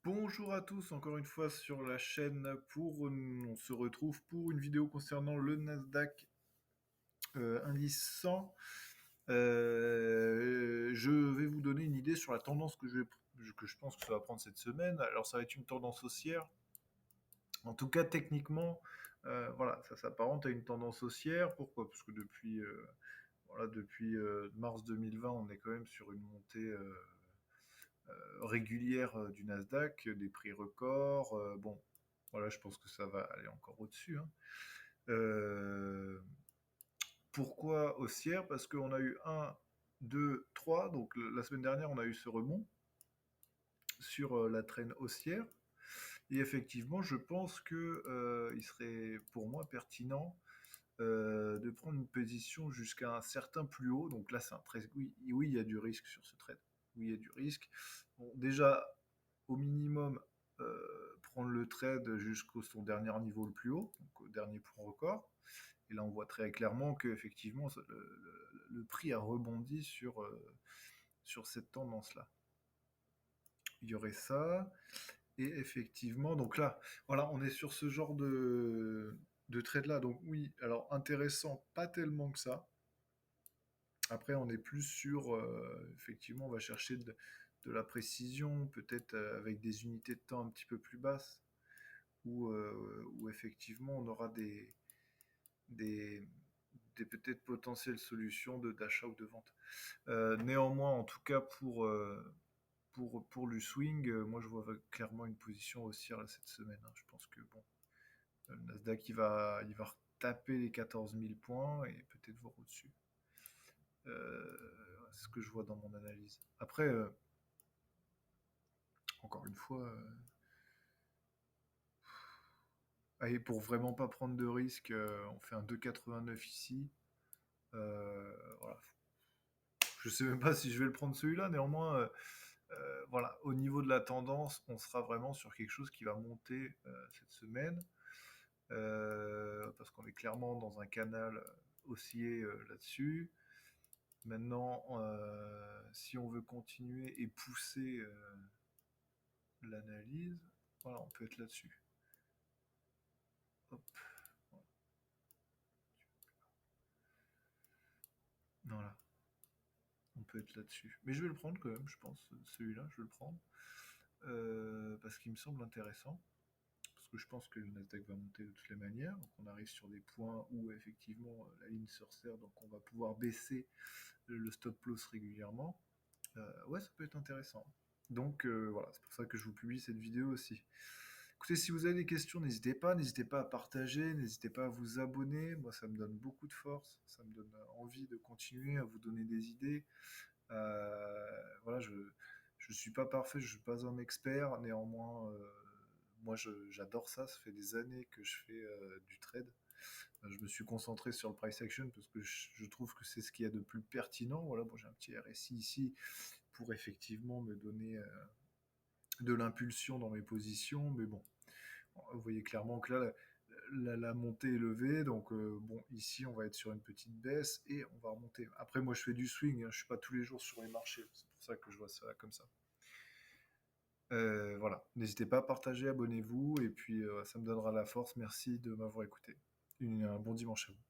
Bonjour à tous, encore une fois sur la chaîne on se retrouve pour une vidéo concernant le Nasdaq indice 100. Je vais vous donner une idée sur la tendance que je pense que ça va prendre cette semaine. Alors ça va être une tendance haussière. En tout cas, techniquement, voilà, ça s'apparente à une tendance haussière. Pourquoi? Parce que depuis mars 2020, on est quand même sur une montée régulière du Nasdaq, des prix records. Bon, voilà, je pense que ça va aller encore au-dessus, hein. Euh, Pourquoi haussière? Parce qu'on a eu un, 2, 3. Donc la semaine dernière, on a eu ce remont sur la traîne haussière. Et effectivement, je pense que il serait pour moi pertinent de prendre une position jusqu'à un certain plus haut. Donc là, c'est un trade. Oui, oui, il y a du risque sur ce trade. Oui, il y a du risque. Bon, déjà, au minimum, prendre le trade jusqu'au son dernier niveau le plus haut, donc au dernier point record. Et là, on voit très clairement que effectivement, le prix a rebondi sur cette tendance-là. Il y aurait ça. Et effectivement, donc là, voilà, on est sur ce genre de trade-là. Donc oui, alors intéressant, pas tellement que ça. Après, on est plus sur, effectivement, on va chercher de la précision, peut-être avec des unités de temps un petit peu plus basses, où effectivement on aura des, des peut-être potentielles solutions d'achat ou de vente. Néanmoins, en tout cas pour le swing, moi je vois clairement une position haussière là, cette semaine, hein. Je pense que bon, le Nasdaq il va taper les 14 000 points et peut-être voir au-dessus. C'est ce que je vois dans mon analyse. Après, encore une fois, allez, pour vraiment pas prendre de risques, on fait un 2,89 ici. Voilà. Je sais même pas si je vais le prendre celui-là, néanmoins, voilà, au niveau de la tendance, on sera vraiment sur quelque chose qui va monter cette semaine, parce qu'on est clairement dans un canal haussier là-dessus. Maintenant, si on veut continuer et pousser l'analyse, voilà, on peut être là-dessus. Hop, voilà, on peut être là-dessus. Mais je vais le prendre quand même, je pense, celui-là, je vais le prendre, parce qu'il me semble intéressant. Parce que je pense que le Nasdaq va monter de toutes les manières. Donc on arrive sur des points où effectivement la ligne se resserre, donc on va pouvoir baisser le stop loss régulièrement. Ouais, ça peut être intéressant. Donc voilà, c'est pour ça que je vous publie cette vidéo aussi. Écoutez, si vous avez des questions, n'hésitez pas à partager, n'hésitez pas à vous abonner. Moi, ça me donne beaucoup de force, ça me donne envie de continuer à vous donner des idées. Voilà, je suis pas parfait, je suis pas un expert, néanmoins, moi j'adore ça. Ça fait des années que je fais du trade. Je me suis concentré sur le price action parce que je trouve que c'est ce qu'il y a de plus pertinent. Voilà, bon, j'ai un petit RSI ici pour effectivement me donner de l'impulsion dans mes positions, mais bon, vous voyez clairement que là, la montée est levée, donc bon, ici on va être sur une petite baisse et on va remonter. Après, moi je fais du swing, hein, je suis pas tous les jours sur les marchés, c'est pour ça que je vois ça comme ça. Voilà, n'hésitez pas à partager, abonnez-vous, et puis ça me donnera la force. Merci de m'avoir écouté. Un bon dimanche à vous.